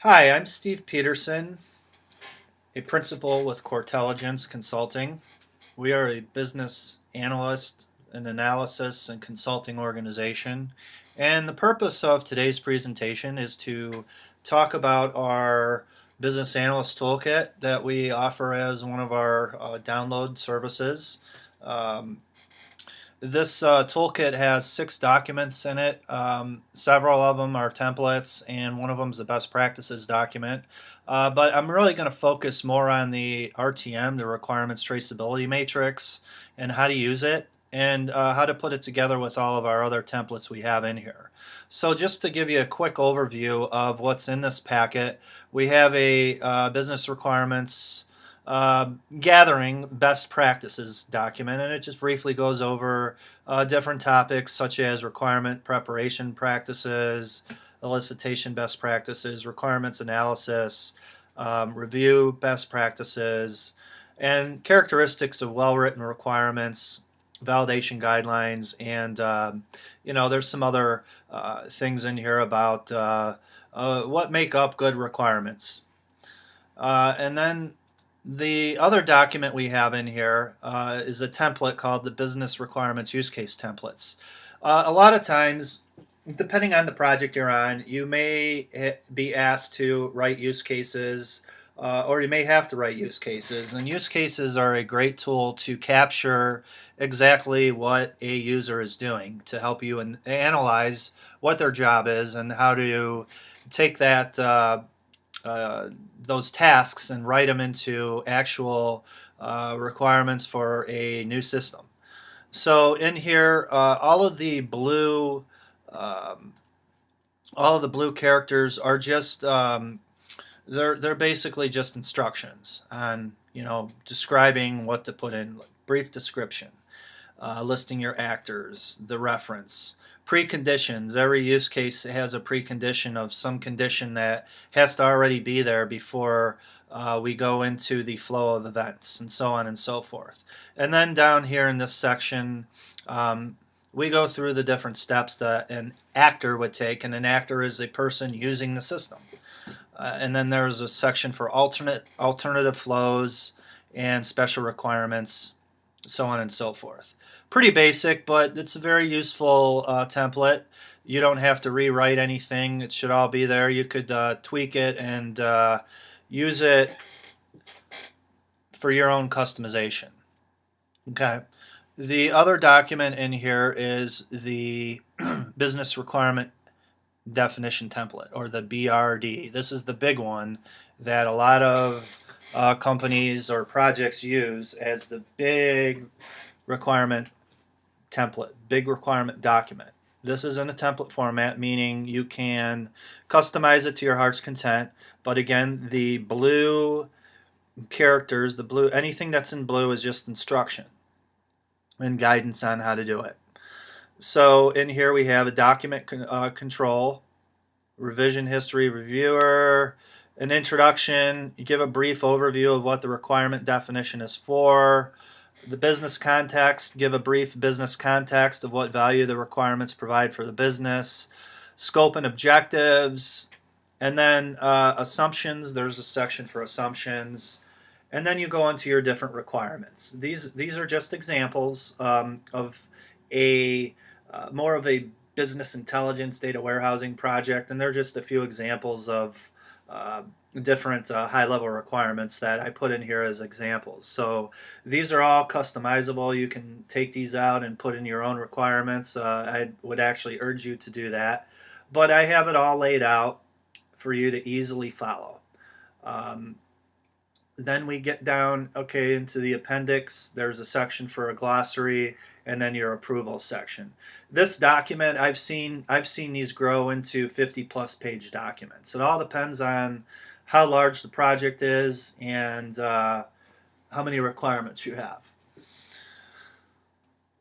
Hi, I'm Steve Peterson, a principal with Cortelligence Consulting. We are a business analyst, an analysis, and consulting organization. And the purpose of today's presentation is to talk about our business analyst toolkit that we offer as one of our download services. Um, this toolkit has 6 documents in it. Several of them are templates, and one of them is the best practices document. But I'm really going to focus more on the RTM, the Requirements Traceability Matrix, and how to use it, and how to put it together with all of our other templates we have in here. So just to give you a quick overview of what's in this packet, we have a business requirements gathering best practices document, and it just briefly goes over different topics such as requirement preparation practices, elicitation best practices, requirements analysis, review best practices, and characteristics of well-written requirements, validation guidelines, and there's some other things in here about what make up good requirements. And then the other document we have in here is a template called the Business Requirements Use Case Templates. A lot of times, depending on the project you're on, you may be asked to write use cases, or you may have to write use cases. And use cases are a great tool to capture exactly what a user is doing to help you analyze what their job is and how to take that those tasks and write them into actual requirements for a new system. So in here, um, all of the blue characters are just they're basically just instructions on describing what to put in, like brief description, listing your actors, the reference, preconditions. Every use case has a precondition of some condition that has to already be there before we go into the flow of events, and so on and so forth. And then down here in this section, we go through the different steps that an actor would take, and an actor is a person using the system. And then there's a section for alternative flows and special requirements, so on and so forth. Pretty basic, but it's a very useful template. You don't have to rewrite anything. It should all be there. You could tweak it and use it for your own customization. Okay. The other document in here is the business requirement definition template, or the BRD. This is the big one that a lot of companies or projects use as the big requirement template, big requirement document. This is in a template format, meaning you can customize it to your heart's content. But again, the blue characters, anything that's in blue is just instruction and guidance on how to do it. So in here we have a document control, revision history reviewer, an introduction. You give a brief overview of what the requirement definition is for. The business context, give a brief business context of what value the requirements provide for the business. Scope and objectives. And then assumptions, there's a section for assumptions. And then you go into your different requirements. These are just examples of a more of a business intelligence data warehousing project, and they're just a few examples of different high-level requirements that I put in here as examples. So these are all customizable. You can take these out and put in your own requirements. I would actually urge you to do that. But I have it all laid out for you to easily follow. Then we get down, into the appendix. There's a section for a glossary, and then your approval section. This document, I've seen these grow into 50+ page documents. It all depends on how large the project is and how many requirements you have.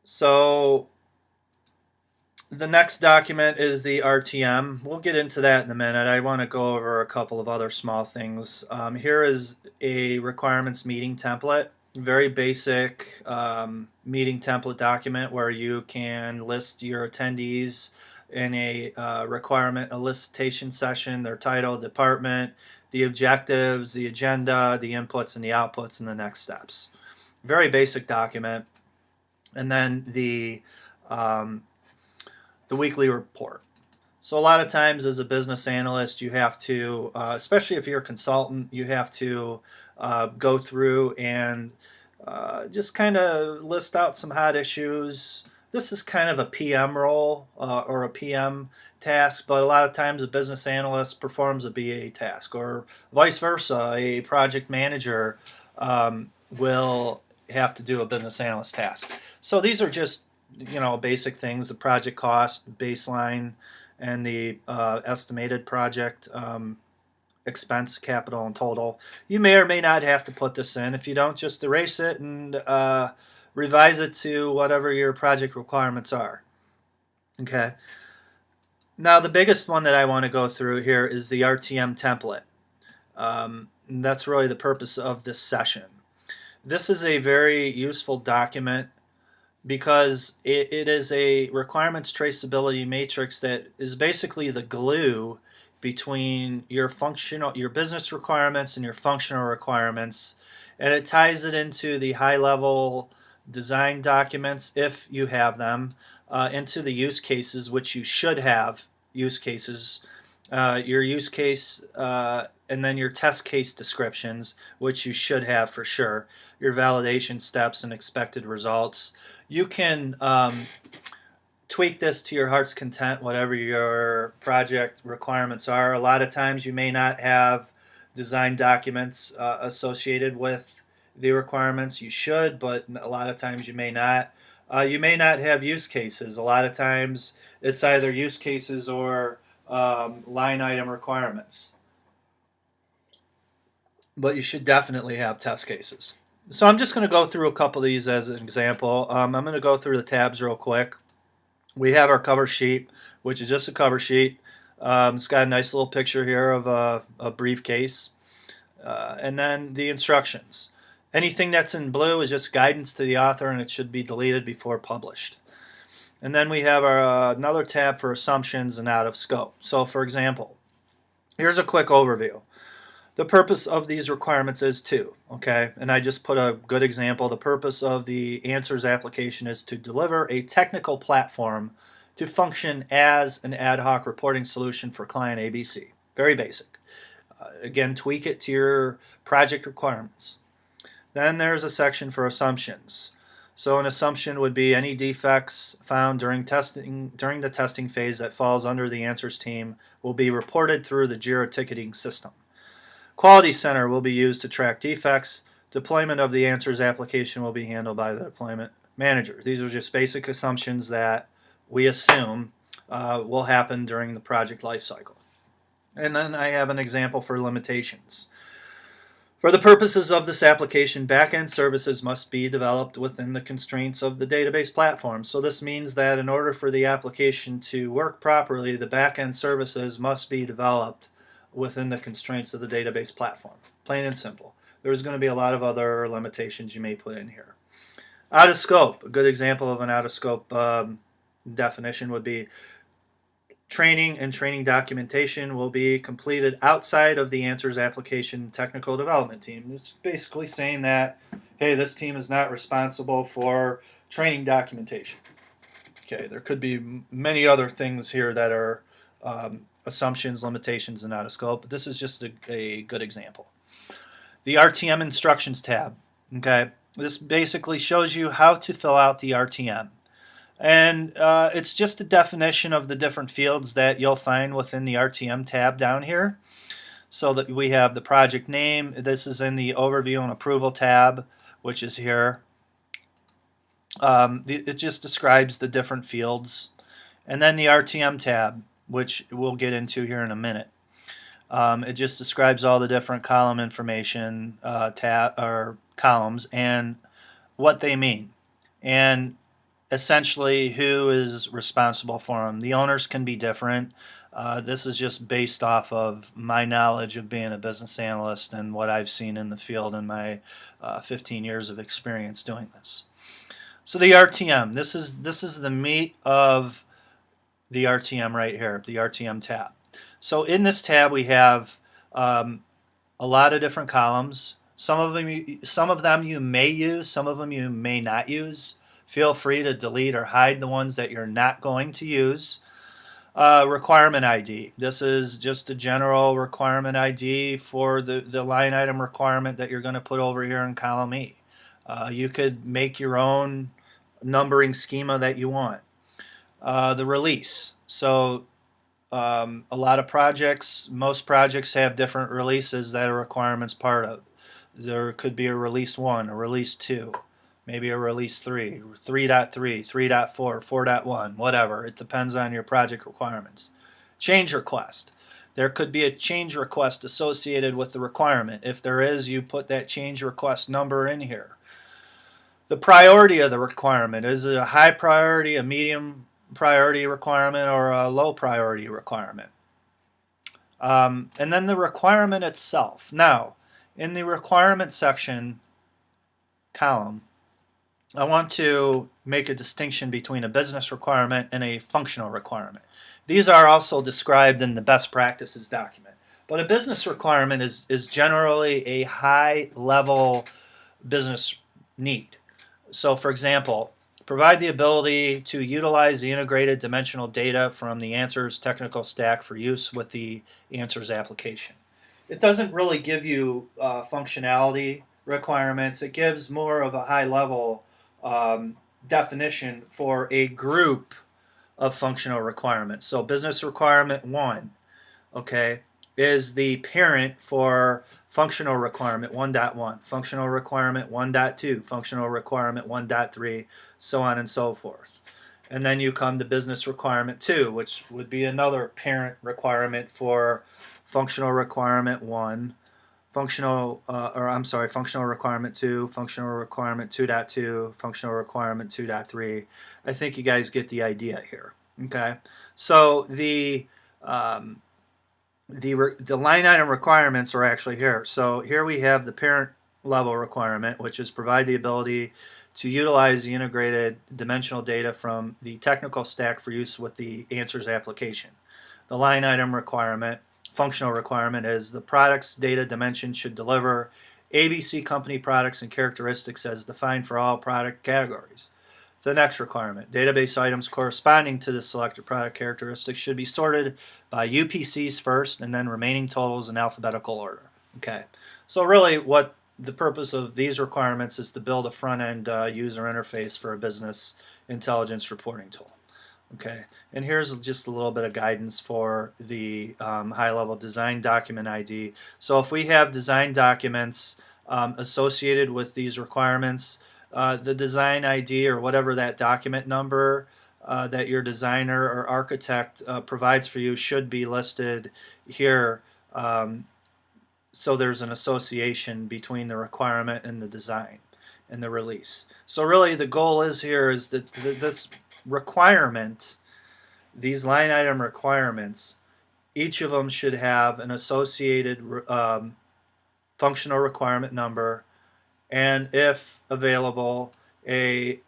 So the next document is the RTM. We'll get into that in a minute. I want to go over a couple of other small things. Here is a requirements meeting template. Very basic meeting template document where you can list your attendees in a requirement elicitation session, their title, department, the objectives, the agenda, the inputs and the outputs, and the next steps. Very basic document. And then the weekly report. So a lot of times as a business analyst, you have to, especially if you're a consultant, you have to go through and just kind of list out some hot issues. This is kind of a PM role or a PM task, but a lot of times a business analyst performs a BA task, or vice versa. A project manager will have to do a business analyst task. So these are just basic things: the project cost, baseline, and the estimated project expense, capital, and total. You may or may not have to put this in. If you don't, just erase it and revise it to whatever your project requirements are. Okay. Now, the biggest one that I want to go through here is the RTM template. That's really the purpose of this session. This is a very useful document because it is a requirements traceability matrix that is basically the glue between your business requirements and your functional requirements, and it ties it into the high-level design documents, if you have them, into the use cases, which you should have use cases, your use case, and then your test case descriptions, which you should have for sure, your validation steps and expected results. You can tweak this to your heart's content, whatever your project requirements are. A lot of times you may not have design documents associated with the requirements. You should, but a lot of times you may not. You may not have use cases. A lot of times it's either use cases or line item requirements. But you should definitely have test cases. So I'm just going to go through a couple of these as an example. I'm going to go through the tabs real quick. We have our cover sheet, which is just a cover sheet. It's got a nice little picture here of a briefcase. And then the instructions. Anything that's in blue is just guidance to the author, and it should be deleted before published. And then we have our another tab for assumptions and out of scope. So for example, here's a quick overview. The purpose of these requirements is to, okay, and I just put a good example. The purpose of the answers application is to deliver a technical platform to function as an ad hoc reporting solution for client ABC. Very basic. Again, tweak it to your project requirements. Then there's a section for assumptions. So an assumption would be any defects found during the testing phase that falls under the answers team will be reported through the JIRA ticketing system. Quality Center will be used to track defects. Deployment of the answers application will be handled by the deployment manager. These are just basic assumptions that we assume will happen during the project lifecycle. And then I have an example for limitations. For the purposes of this application, backend services must be developed within the constraints of the database platform. So this means that in order for the application to work properly, the backend services must be developed within the constraints of the database platform. Plain and simple. There's going to be a lot of other limitations you may put in here. Out of scope. A good example of an out of scope definition would be training and training documentation will be completed outside of the answers application technical development team. It's basically saying that, hey, this team is not responsible for training documentation. Okay, there could be many other things here that are assumptions, limitations, and out of scope, but this is just a good example. The RTM instructions tab. Okay, this basically shows you how to fill out the RTM. And it's just a definition of the different fields that you'll find within the RTM tab down here. So that we have the project name. This is in the overview and approval tab, which is here. It just describes the different fields. And then the RTM tab, which we'll get into here in a minute. It just describes all the different column information columns and what they mean, and essentially who is responsible for them. The owners can be different. This is just based off of my knowledge of being a business analyst and what I've seen in the field in my 15 years of experience doing this. So the RTM, this is the meat of the RTM right here, the RTM tab. So in this tab we have a lot of different columns. Some of them you may use, some of them you may not use. Feel free to delete or hide the ones that you're not going to use. Requirement ID. This is just a general requirement ID for the line item requirement that you're going to put over here in column E. You could make your own numbering schema that you want. The release. So a lot of projects, most projects have different releases that a requirement's part of. There could be a release 1, a release 2, maybe a release 3, 3.3, 3.4, 4.1, whatever. It depends on your project requirements. Change request. There could be a change request associated with the requirement. If there is, you put that change request number in here. The priority of the requirement. Is it a high priority, a medium priority requirement, or a low priority requirement? And then the requirement itself. Now, in the requirement section column, I want to make a distinction between a business requirement and a functional requirement. These are also described in the best practices document. But a business requirement is generally a high level business need. So for example, provide the ability to utilize the integrated dimensional data from the Answers technical stack for use with the Answers application. It doesn't really give you functionality requirements. It gives more of a high level definition for a group of functional requirements. So business requirement 1, okay, is the parent for functional requirement 1.1, functional requirement 1.2, functional requirement 1.3, so on and so forth. And then you come to business requirement 2, which would be another parent requirement for functional requirement 1, functional requirement 2, functional requirement 2.2, functional requirement 2.3. I think you guys get the idea here. Okay, so the line item requirements are actually here. So here we have the parent level requirement, which is provide the ability to utilize the integrated dimensional data from the technical stack for use with the Answers application. The line item requirement, functional requirement, is the product's data dimension should deliver ABC company products and characteristics as defined for all product categories. The next requirement, database items corresponding to the selected product characteristics should be sorted by UPCs first and then remaining totals in alphabetical order. Okay, so really what the purpose of these requirements is to build a front-end user interface for a business intelligence reporting tool. Okay, and here's just a little bit of guidance for the high-level design document ID. So if we have design documents associated with these requirements, the design ID or whatever that document number that your designer or architect provides for you should be listed here, so there's an association between the requirement and the design and the release. So really the goal is here is that this requirement, these line item requirements, each of them should have an associated functional requirement number, and if available, a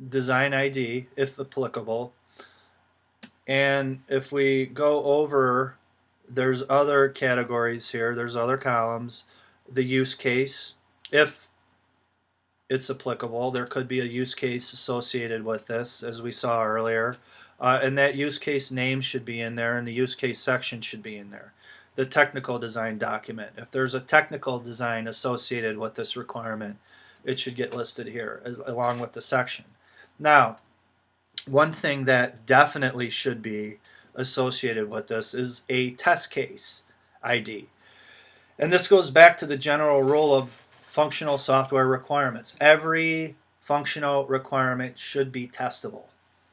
design ID, if applicable. And if we go over, there's other categories here, there's other columns. The use case, if it's applicable, there could be a use case associated with this, as we saw earlier. And that use case name should be in there, and the use case section should be in there. The technical design document, if there's a technical design associated with this requirement, it should get listed here along with the section. Now, one thing that definitely should be associated with this is a test case ID. And this goes back to the general rule of functional software requirements. Every functional requirement should be testable.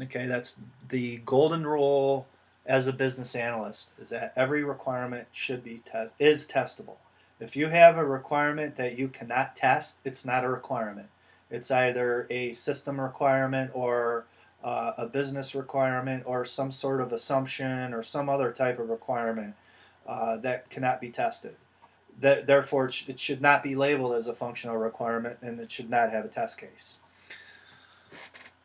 Okay, that's the golden rule as a business analyst, is that every requirement should be testable. If you have a requirement that you cannot test, it's not a requirement. It's either a system requirement or a business requirement or some sort of assumption or some other type of requirement that cannot be tested. Therefore, it should not be labeled as a functional requirement, and it should not have a test case.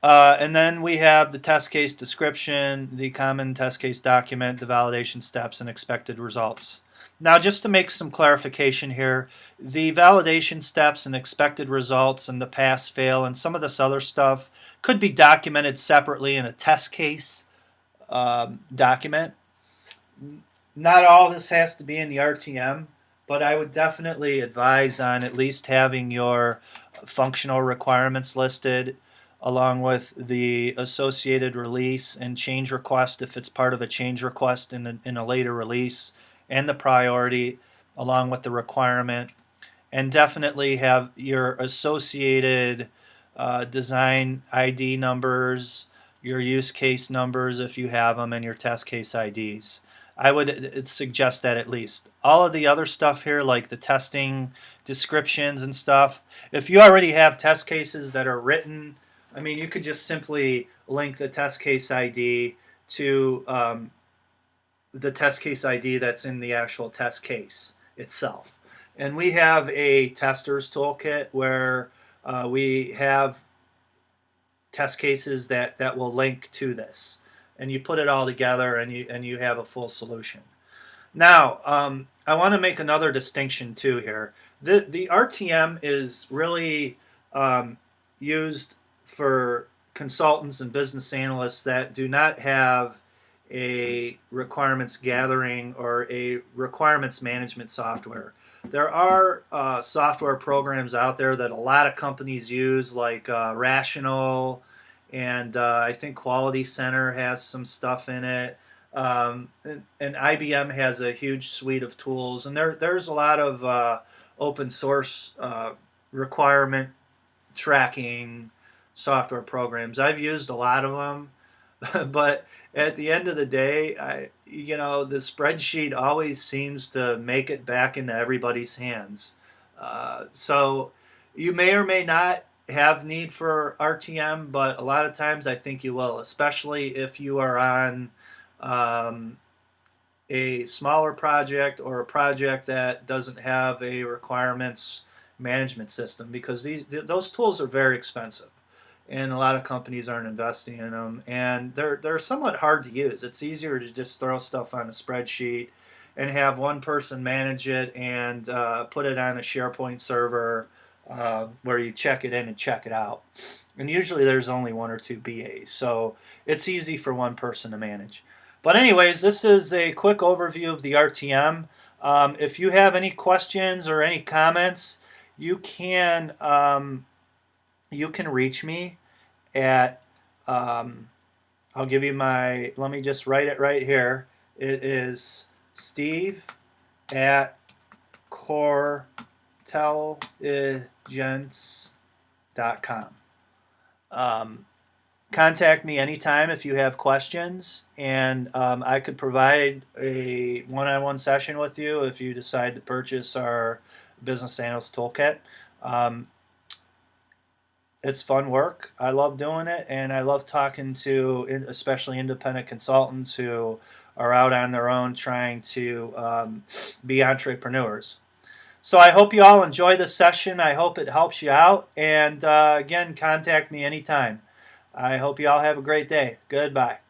And then we have the test case description, the common test case document, the validation steps, and expected results. Now, just to make some clarification here, the validation steps and expected results and the pass fail and some of this other stuff could be documented separately in a test case document. Not all this has to be in the RTM, but I would definitely advise on at least having your functional requirements listed along with the associated release and change request if it's part of a change request in a later release, and the priority along with the requirement, and definitely have your associated design ID numbers, your use case numbers if you have them, and your test case IDs. I would suggest that at least. All of the other stuff here, like the testing descriptions and stuff, if you already have test cases that are written, I mean, you could just simply link the test case ID to the test case ID that's in the actual test case itself. And we have a tester's toolkit where we have test cases that will link to this. And you put it all together and you have a full solution. Now, I want to make another distinction too here. The RTM is really used for consultants and business analysts that do not have a requirements gathering or a requirements management software. There are software programs out there that a lot of companies use, like Rational, and I think Quality Center has some stuff in it. And IBM has a huge suite of tools, and there's a lot of open source requirement tracking software programs. I've used a lot of them, but at the end of the day, the spreadsheet always seems to make it back into everybody's hands. So you may or may not have need for RTM, but a lot of times I think you will, especially if you are on a smaller project or a project that doesn't have a requirements management system, because those tools are very expensive and a lot of companies aren't investing in them, and they're somewhat hard to use. It's easier to just throw stuff on a spreadsheet and have one person manage it and put it on a SharePoint server where you check it in and check it out. And usually there's only one or two BAs, so it's easy for one person to manage. But anyways, this is a quick overview of the RTM. If you have any questions or any comments, you can reach me at, I'll give you my, let me just write it right here. It is Steve at cortelligence.com. Contact me anytime if you have questions, and I could provide a one-on-one session with you if you decide to purchase our Business Analyst Toolkit. It's fun work. I love doing it, and I love talking to especially independent consultants who are out on their own trying to be entrepreneurs. So I hope you all enjoy this session. I hope it helps you out, and again, contact me anytime. I hope you all have a great day. Goodbye.